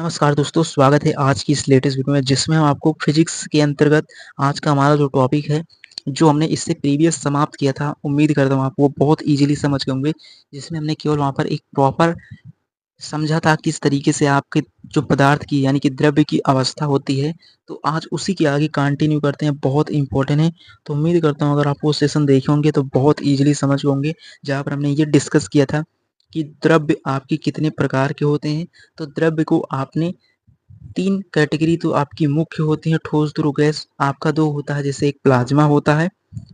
नमस्कार दोस्तों, स्वागत है आज की इस लेटेस्ट वीडियो में जिसमें हम आपको फिजिक्स के अंतर्गत आज का हमारा जो टॉपिक है, जो हमने इससे प्रीवियस समाप्त किया था, उम्मीद करता हूँ आप वो बहुत ईज़िली समझ गए होंगे। जिसमें हमने केवल वहाँ पर एक प्रॉपर समझा था किस तरीके से आपके जो पदार्थ की यानी कि द्रव्य की अवस्था होती है। तो आज उसी के आगे कंटिन्यू करते हैं, बहुत इम्पोर्टेंट है। तो उम्मीद करता हूँ अगर आप वो सेशन देखे होंगे तो बहुत ईज़िली समझ गए होंगे, जहाँ पर हमने ये डिस्कस किया था कि द्रव्य आपके कितने प्रकार के होते हैं। तो द्रव्य को आपने 3 कैटेगरी तो आपकी मुख्य होती है, ठोस, द्रव, गैस। आपका 2 होता है, जैसे एक प्लाज्मा होता है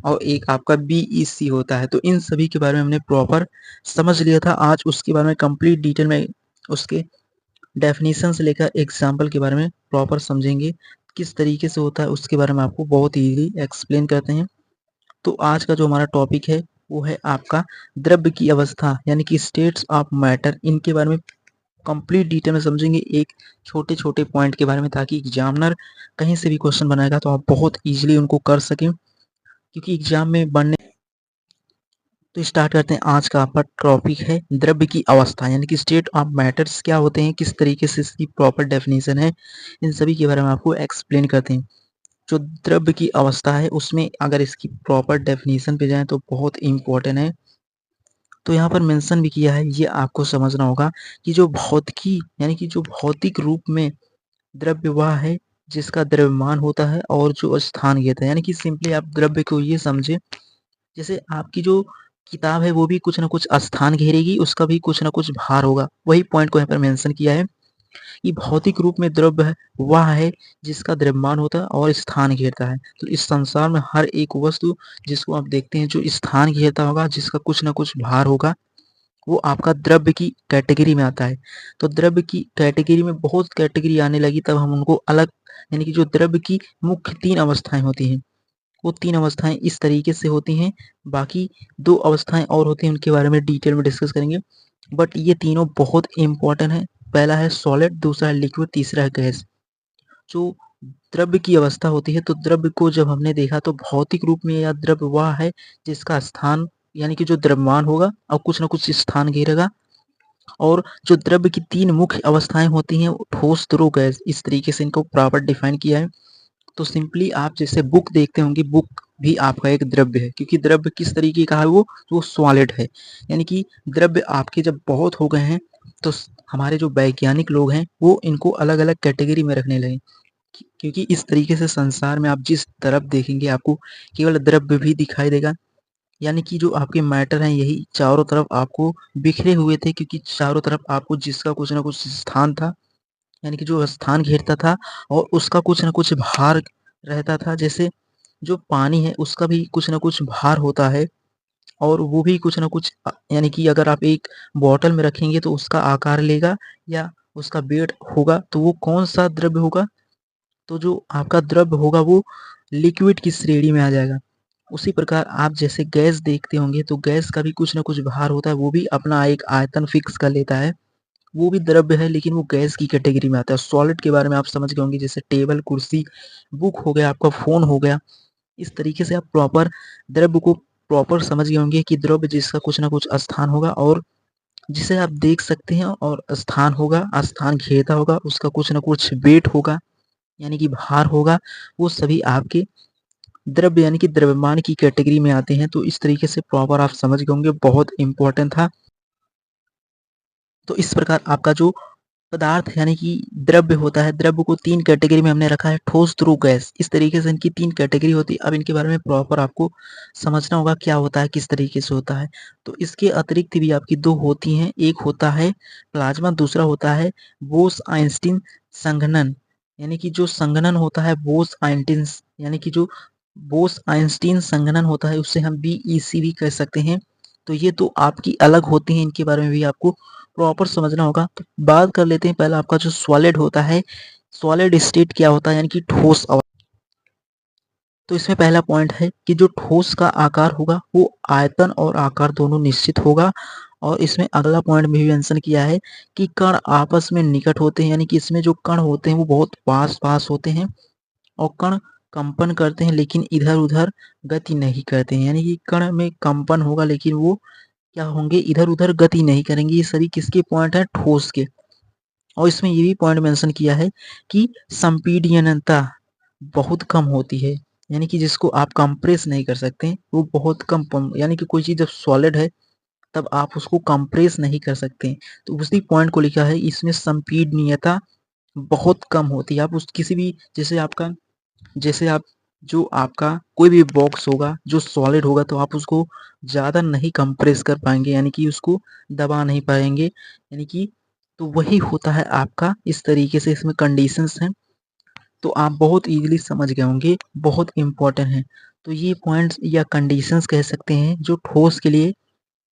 और एक आपका बीईसी होता है। तो इन सभी के बारे में हमने प्रॉपर समझ लिया था। आज उसके बारे में कंप्लीट डिटेल में उसके डेफिनेशन से लेकर एग्जाम्पल के बारे में प्रॉपर समझेंगे। किस तरीके से होता है उसके बारे में आपको बहुत ईज़िली एक्सप्लेन करते हैं। तो आज का जो हमारा टॉपिक है वो है आपका द्रव्य की अवस्था यानी कि स्टेट्स ऑफ मैटर। इनके बारे में कंप्लीट डिटेल में समझेंगे, एक छोटे-छोटे पॉइंट के बारे में, ताकि एग्जामिनर कहीं से भी क्वेश्चन बनाएगा तो आप बहुत ईज़िली उनको कर सकें, क्योंकि एग्जाम में बनने। तो स्टार्ट करते हैं। आज का आपका टॉपिक है द्रव्य की अवस्था यानी कि स्टेट ऑफ मैटर्स क्या होते हैं, किस तरीके से इसकी प्रॉपर डेफिनेशन है, इन सभी के बारे में आपको एक्सप्लेन करते हैं। जो द्रव्य की अवस्था है उसमें अगर इसकी प्रॉपर डेफिनेशन पे जाएँ तो बहुत इम्पोर्टेंट है। तो यहाँ पर मेंशन भी किया है, ये आपको समझना होगा कि जो भौतिकी यानी कि जो भौतिक रूप में द्रव्य वह है जिसका द्रव्यमान होता है और जो स्थान घेरता है। यानी कि सिंपली आप द्रव्य को ये समझे, जैसे आपकी जो किताब है वो भी कुछ ना कुछ स्थान घेरेगी, उसका भी कुछ ना कुछ भार होगा। वही पॉइंट को यहाँ पर मेंशन किया है कि भौतिक रूप में द्रव्य है वह है जिसका द्रव्यमान होता है और स्थान घेरता है। तो इस संसार में हर एक वस्तु जिसको आप देखते हैं जो स्थान घेरता होगा, जिसका कुछ ना कुछ भार होगा, वो आपका द्रव्य की कैटेगरी में आता है। तो द्रव्य की कैटेगरी में बहुत कैटेगरी आने लगी, तब हम उनको अलग यानी कि जो द्रव्य की मुख्य 3 अवस्थाएँ होती हैं, वो 3 अवस्थाएँ इस तरीके से होती हैं। बाकी 2 अवस्थाएँ और होती हैं, उनके बारे में डिटेल में डिस्कस करेंगे। बट ये तीनों बहुत इम्पोर्टेंट हैं। पहला है सॉलिड, दूसरा है लिक्विड, तीसरा है गैस। जो द्रव्य की अवस्था होती है, तो द्रव्य को जब हमने देखा तो भौतिक रूप में या द्रव्य वह है जिसका स्थान यानी कि जो द्रव्यमान होगा और कुछ ना कुछ स्थान घेरेगा। और जो द्रव्य की 3 मुख्य अवस्थाएँ होती हैं, वो ठोस, द्रव, गैस, इस तरीके से इनको प्रॉपर डिफाइन किया है। तो सिंपली आप जैसे बुक देखते होंगे, बुक भी आपका एक द्रव्य है, क्योंकि द्रव्य किस तरीके का है, वो सॉलिड है। यानी कि द्रव्य आपके जब बहुत हो गए हैं, तो हमारे जो वैज्ञानिक लोग हैं वो इनको अलग-अलग कैटेगरी में रखने लगे। क्योंकि इस तरीके से संसार में आप जिस तरफ देखेंगे आपको केवल द्रव्य भी दिखाई देगा। यानी कि जो आपके मैटर हैं यही चारों तरफ आपको बिखरे हुए थे, क्योंकि चारों तरफ आपको जिसका कुछ ना कुछ स्थान था, यानी कि जो स्थान घेरता था और उसका कुछ ना कुछ भार रहता था। जैसे जो पानी है उसका भी कुछ ना कुछ भार होता है और वो भी कुछ ना कुछ यानी कि अगर आप एक बॉटल में रखेंगे तो उसका आकार लेगा या उसका वेट होगा, तो वो कौन-सा द्रव्य होगा? तो जो आपका द्रव्य होगा वो लिक्विड की श्रेणी में आ जाएगा। उसी प्रकार आप जैसे गैस देखते होंगे, तो गैस का भी कुछ न कुछ भार होता है, वो भी अपना एक आयतन फिक्स कर लेता है। वो भी द्रव्य है लेकिन वो गैस की कैटेगरी में आता है। सॉलिड के बारे में आप समझ गए होंगे, जैसे टेबल, कुर्सी, बुक हो गया, आपका फ़ोन हो गया। इस तरीके से आप प्रॉपर द्रव्य को प्रॉपर समझ गए होंगे कि द्रव्य जिसका कुछ न कुछ स्थान होगा और जिसे आप देख सकते हैं, और स्थान होगा, स्थान घेरता होगा, उसका कुछ न कुछ वेट होगा, यानी कि भार होगा। वो सभी आपके द्रव्य यानी कि द्रव्यमान की कैटेगरी में आते हैं। तो इस तरीके से प्रॉपर आप समझ गए होंगे, बहुत इम्पोर्टेंट था। तो इस प्रकार आपका जो पदार्थ यानी कि द्रव्य होता है, द्रव्य को 3 कैटेगरी में हमने रखा है, ठोस, द्रव, गैस। इस तरीके से इनकी 3 कैटेगरी होती है। अब इनके बारे में प्रॉपर आपको समझना होगा क्या होता है, किस तरीके से होता है। तो इसके अतिरिक्त भी आपकी 2 होती हैं, एक होता है प्लाज्मा, दूसरा होता है बोस-आइंस्टीन संघनन। यानी कि जो संघनन होता है बोस-आइंस्टीन यानी कि जो बोस-आइंस्टीन संघनन होता है उसे हम बीईसी भी कह सकते हैं। तो ये तो आपकी अलग होती हैं, इनके बारे में भी आपको प्रॉपर समझना होगा। तो बात कर लेते हैं पहले आपका जो सॉलिड होता है, सॉलिड स्टेट क्या होता है, यानी कि ठोस तो इसमें पहला पॉइंट है कि जो ठोस का आकार होगा वो आयतन और आकार दोनों निश्चित होगा। और इसमें अगला पॉइंट में भी मेंशन किया है कि कण आपस में निकट होते हैं, यानी कि इसमें जो कण होते हैं वो बहुत पास-पास होते हैं और कण कंपन करते हैं लेकिन इधर-उधर गति नहीं करते हैं। यानी कि कण में कंपन होगा लेकिन वो क्या होंगे, इधर-उधर गति नहीं करेंगे। ये सभी किसके पॉइंट हैं? ठोस के। और इसमें ये भी पॉइंट मेंशन किया है कि संपीडनीयता बहुत कम होती है, यानी कि जिसको आप कंप्रेस नहीं कर सकते, वो बहुत कम यानी कि कोई चीज़ जब सॉलिड है तब आप उसको कंप्रेस नहीं कर सकते। तो उसी पॉइंट को लिखा है इसमें संपीडनीयता बहुत कम होती है। आप उस किसी भी जैसे आप जो आपका कोई भी बॉक्स होगा जो सॉलिड होगा तो आप उसको ज़्यादा नहीं कंप्रेस कर पाएँगे, यानी कि उसको दबा नहीं पाएँगे, यानी कि तो वही होता है आपका, इस तरीके से इसमें कंडीशंस हैं। तो आप बहुत ईज़िली समझ गए होंगे, बहुत इम्पोर्टेंट है। तो ये पॉइंट्स या कंडीशंस कह सकते हैं जो ठोस के लिए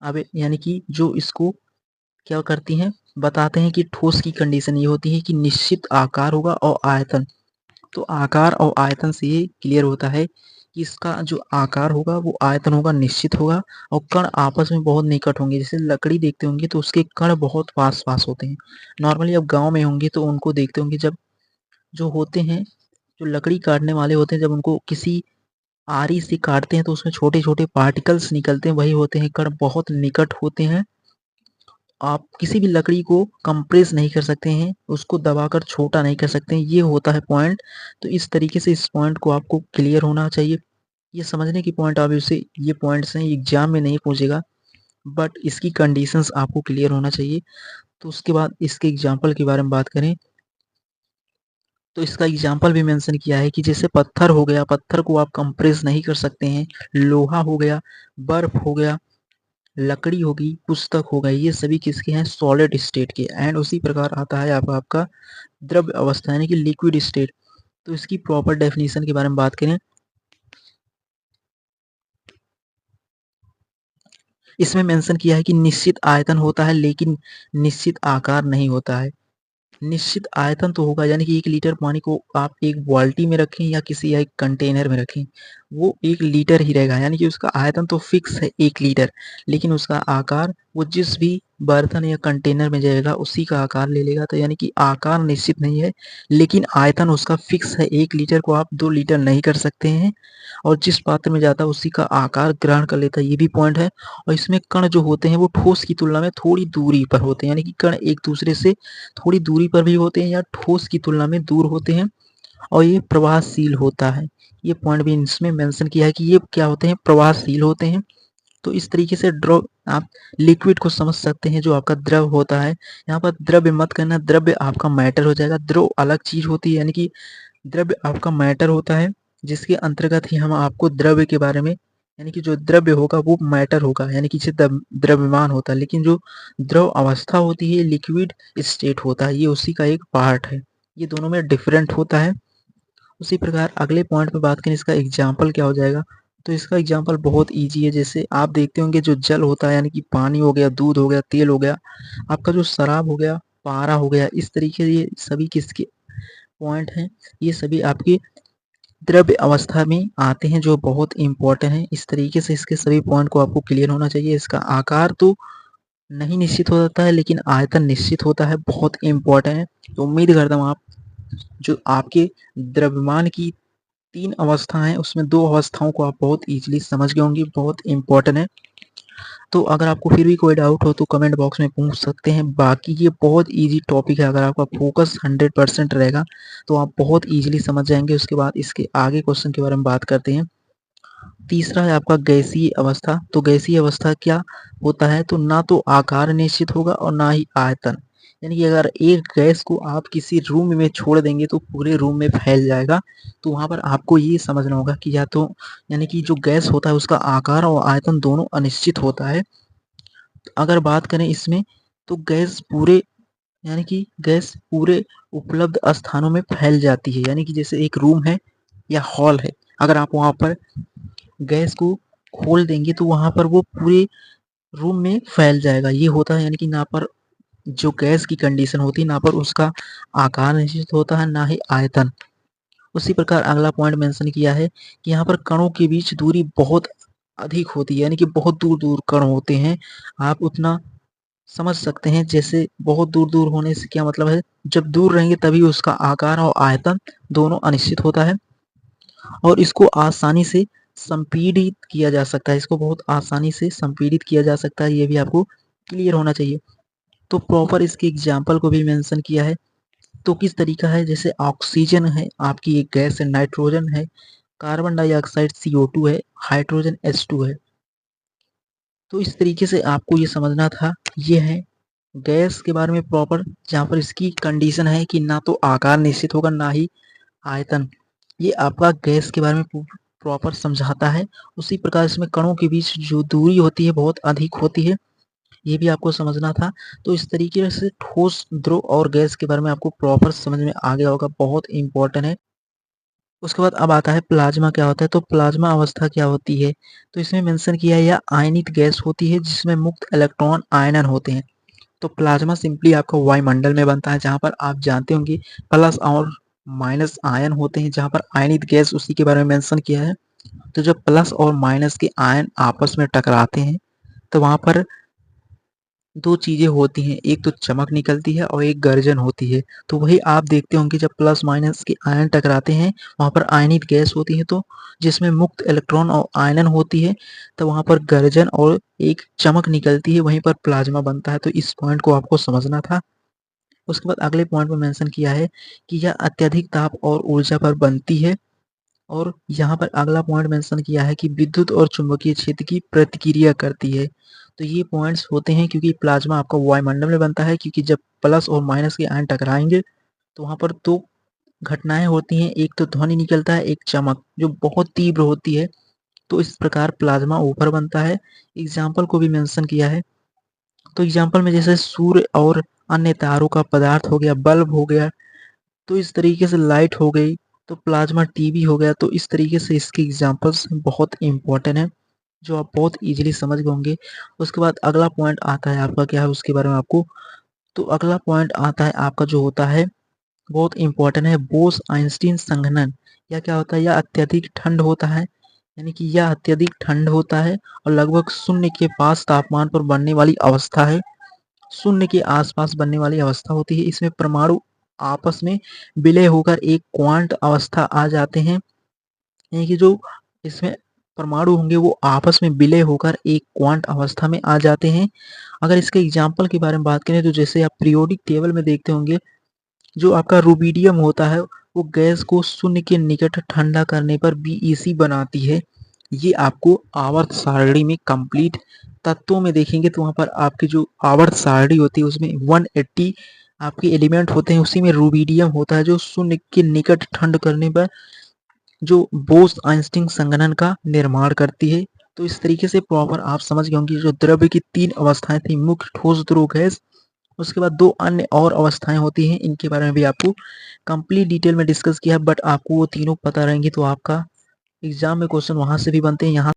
अब यानी कि जो इसको क्या करती हैं, बताते हैं कि ठोस की कंडीशन ये होती है कि निश्चित आकार होगा और आयतन। तो आकार और आयतन से ये क्लियर होता है कि इसका जो आकार होगा वो आयतन होगा, निश्चित होगा और कण आपस में बहुत निकट होंगे। जैसे लकड़ी देखते होंगे तो उसके कण बहुत पास-पास होते हैं। नॉर्मली आप गाँव में होंगे तो उनको देखते होंगे, जब जो होते हैं, जो लकड़ी काटने वाले होते हैं, जब उनको किसी आरी से काटते हैं तो उसमें छोटे-छोटे पार्टिकल्स निकलते हैं, वही होते हैं कण, बहुत निकट होते हैं। आप किसी भी लकड़ी को कंप्रेस नहीं कर सकते हैं, उसको दबाकर छोटा नहीं कर सकते हैं, ये होता है पॉइंट। तो इस तरीके से इस पॉइंट को आपको क्लियर होना चाहिए। ये समझने की पॉइंट ऑब्वियसली ये पॉइंट्स हैं, एग्ज़ाम में नहीं पूछेगा, बट इसकी कंडीशंस आपको क्लियर होना चाहिए। तो उसके बाद इसके एग्ज़ाम्पल के बारे में बात करें, तो इसका एग्ज़ाम्पल भी मेंशन किया है कि जैसे पत्थर हो गया, पत्थर को आप कंप्रेस नहीं कर सकते हैं, लोहा हो गया, बर्फ हो गया, लकड़ी होगी, पुस्तक हो गई, ये सभी किसके हैं? सॉलिड स्टेट के। एंड उसी प्रकार आता है अब आपका द्रव्य अवस्था यानी कि लिक्विड स्टेट। तो इसकी प्रॉपर डेफिनेशन के बारे में बात करें, इसमें मेंशन किया है कि निश्चित आयतन होता है लेकिन निश्चित आकार नहीं होता है। निश्चित आयतन तो होगा, यानी कि 1 लीटर पानी को आप एक बाल्टी में रखें या किसी एक कंटेनर में रखें, वो 1 लीटर ही रहेगा, यानी कि उसका आयतन तो फिक्स है 1 लीटर, लेकिन उसका आकार वो जिस भी बर्तन या कंटेनर में जाएगा उसी का आकार ले लेगा। तो यानी कि आकार निश्चित नहीं है, लेकिन आयतन उसका फिक्स है। 1 लीटर को आप 2 लीटर नहीं कर सकते हैं और जिस पात्र में जाता है उसी का आकार ग्रहण कर लेता है, ये भी पॉइंट है। और इसमें कण जो होते हैं वो ठोस की तुलना में थोड़ी दूरी पर होते हैं, यानी कि कण एक दूसरे से थोड़ी दूरी पर भी होते हैं या ठोस की तुलना में दूर होते हैं और ये प्रवाहशील होता है। ये पॉइंट भी इसमें मेंशन किया है कि ये क्या होते हैं? प्रवाहशील होते हैं। तो इस तरीके से आप लिक्विड को समझ सकते हैं, जो आपका द्रव होता है। यहाँ पर द्रव्य मत करना, द्रव्य आपका मैटर हो जाएगा, द्रव अलग चीज़ होती है, यानी कि द्रव्य आपका मैटर होता है, जिसके अंतर्गत ही हम आपको द्रव्य के बारे में, यानी कि जो द्रव्य होगा वो मैटर होगा, यानी कि द्रव्यमान होता है, लेकिन जो द्रव अवस्था होती है लिक्विड स्टेट होता है, ये उसी का एक पार्ट है। ये दोनों में डिफरेंट होता है। उसी प्रकार अगले पॉइंट पे बात करें, इसका एग्जाम्पल क्या हो जाएगा, तो इसका एग्जाम्पल बहुत ईजी है। जैसे आप देखते होंगे जो जल होता है, यानी कि पानी हो गया, दूध हो गया, तेल हो गया, आपका जो शराब हो गया, पारा हो गया, इस तरीके से ये सभी किसके पॉइंट हैं? ये सभी आपके द्रव्य अवस्था में आते हैं, जो बहुत इम्पोर्टेंट है। इस तरीके से इसके सभी पॉइंट को आपको क्लियर होना चाहिए। इसका आकार तो नहीं निश्चित हो जाता है, लेकिन आयतन निश्चित होता है, बहुत इम्पोर्टेंट है। तो उम्मीद करता हूँ आप जो आपके द्रव्यमान की 3 अवस्थाएँ हैं, उसमें 2 अवस्थाओं को आप बहुत ईज़िली समझ गए होंगे, बहुत इम्पोर्टेंट है। तो अगर आपको फिर भी कोई डाउट हो तो कमेंट बॉक्स में पूछ सकते हैं। बाकी ये बहुत ईज़ी टॉपिक है, अगर आपका फोकस 100% रहेगा तो आप बहुत ईज़िली समझ जाएँगे। उसके बाद इसके आगे क्वेश्चन के बारे में बात करते हैं। तीसरा है आपका गैसीय अवस्था। तो गैसीय अवस्था क्या होता है? तो ना तो आकार निश्चित होगा और ना ही आयतन। यानी कि अगर एक गैस को आप किसी रूम में छोड़ देंगे तो पूरे रूम में फैल जाएगा। तो वहाँ पर आपको ये समझना होगा कि या तो यानी कि जो गैस होता है उसका आकार और आयतन दोनों अनिश्चित होता है। अगर बात करें इसमें, तो गैस पूरे यानी कि गैस पूरे उपलब्ध स्थानों में फैल जाती है। यानी कि जैसे एक रूम है या हॉल है, अगर आप वहाँ पर गैस को खोल देंगे तो वहाँ पर वो पूरे रूम में फैल जाएगा। ये होता है, यानी कि ना पर जो गैस की कंडीशन होती है, ना पर उसका आकार निश्चित होता है, ना ही आयतन। उसी प्रकार अगला पॉइंट मेंशन किया है कि यहाँ पर कणों के बीच दूरी बहुत अधिक होती है, यानी कि बहुत दूर-दूर कण होते हैं। आप उतना समझ सकते हैं, जैसे बहुत दूर-दूर होने से क्या मतलब है, जब दूर रहेंगे तभी उसका आकार और आयतन दोनों अनिश्चित होता है और इसको आसानी से संपीड़ित किया जा सकता है। इसको बहुत आसानी से संपीड़ित किया जा सकता है, ये भी आपको क्लियर होना चाहिए। तो प्रॉपर इसके एग्जाम्पल को भी मेंशन किया है। तो किस तरीका है, जैसे ऑक्सीजन है, आपकी एक गैस है, नाइट्रोजन है, कार्बन डाइऑक्साइड CO2 है, हाइड्रोजन H2 है। तो इस तरीके से आपको ये समझना था। ये है गैस के बारे में प्रॉपर, जहाँ पर इसकी कंडीशन है कि ना तो आकार निश्चित होगा ना ही आयतन। ये आपका गैस के बारे में प्रॉपर समझाता है। उसी प्रकार इसमें कणों के बीच जो दूरी होती है बहुत अधिक होती है, ये भी आपको समझना था। तो इस तरीके से ठोस, द्रव और गैस के बारे में आपको प्रॉपर समझ में आ गया होगा, बहुत इंपॉर्टेंट है। उसके बाद अब आता है प्लाज्मा क्या होता है। तो प्लाज्मा अवस्था क्या होती है, तो इसमें मेंशन किया है यह आयनित गैस होती है जिसमें मुक्त इलेक्ट्रॉन आयनन होते हैं। तो प्लाज्मा सिंपली आपका वायुमंडल में बनता है, जहाँ पर आप जानते होंगे प्लस और माइनस आयन होते हैं, जहाँ पर आयनित गैस उसी के बारे में मेंशन किया है। तो जब प्लस और माइनस के आयन आपस में टकराते हैं तो वहाँ पर दो चीजें होती हैं, एक तो चमक निकलती है और एक गर्जन होती है। तो वही आप देखते होंगे जब प्लस माइनस के आयन टकराते हैं वहाँ पर आयनित गैस होती है, तो जिसमें मुक्त इलेक्ट्रॉन और आयनन होती है, तो वहाँ पर गर्जन और एक चमक निकलती है, वहीं पर प्लाज्मा बनता है। तो इस पॉइंट को आपको समझना था। उसके बाद अगले पॉइंट में मेंशन किया है कि यह अत्यधिक ताप और ऊर्जा पर बनती है। और यहाँ पर अगला पॉइंट मेंशन किया है कि विद्युत और चुंबकीय क्षेत्र की प्रतिक्रिया करती है। तो ये पॉइंट्स होते हैं क्योंकि प्लाज्मा आपका वायुमंडल में बनता है, क्योंकि जब प्लस और माइनस के आयन टकराएंगे तो वहाँ पर दो घटनाएं होती हैं, एक तो ध्वनि निकलता है, एक चमक जो बहुत तीव्र होती है। तो इस प्रकार प्लाज्मा ऊपर बनता है। एग्जाम्पल को भी मेंशन किया है। तो एग्जाम्पल में जैसे सूर्य और अन्य तारों का पदार्थ हो गया, बल्ब हो गया, तो इस तरीके से लाइट हो गई, तो प्लाज्मा टीवी हो गया। तो इस तरीके से इसके एग्जांपल्स बहुत इंपॉर्टेंट है, जो आप बहुत इजीली समझ गए होंगे। उसके बाद अगला पॉइंट आता है आपका, क्या है उसके बारे में आपको, तो अगला पॉइंट आता है आपका जो होता है बहुत इंपॉर्टेंट है, बोस आइंस्टीन संघनन। यह क्या होता है, यह अत्यधिक ठंड होता है, यानी कि यह अत्यधिक ठंड होता है और लगभग शून्य के पास तापमान पर बनने वाली अवस्था है। शून्य के आसपास बनने वाली अवस्था होती है। इसमें परमाणु आपस में विलय होकर एक क्वांट अवस्था आ जाते हैं, यानी कि जो इसमें परमाणु होंगे वो आपस में विलय होकर एक क्वांट अवस्था में आ जाते हैं। अगर इसके एग्जाम्पल के बारे में बात करें तो जैसे आप पीरियोडिक टेबल में देखते होंगे, जो आपका रुबिडियम होता है वो गैस को शून्य के निकट ठंडा करने पर बीईसी बनाती है। ये आपको आवर्त सारणी में कंप्लीट तत्वों में देखेंगे तो वहाँ पर आपकी जो आवर्त सारणी होती है उसमें 180 आपके एलिमेंट होते हैं, उसी में रुबिडियम होता है जो शून्य के निकट ठंड करने पर जो बोस आइंस्टीन संघनन का निर्माण करती है। तो इस तरीके से प्रॉपर आप समझ गए होंगे जो द्रव्य की तीन अवस्थाएं थी, मुख्य, ठोस, द्रव, गैस। उसके बाद दो अन्य और अवस्थाएं होती हैं, इनके बारे में भी आपको कंप्लीट डिटेल में डिस्कस किया, बट आपको वो तीनों पता रहेंगी तो आपका एग्जाम में क्वेश्चन वहां से भी बनते हैं, यहाँ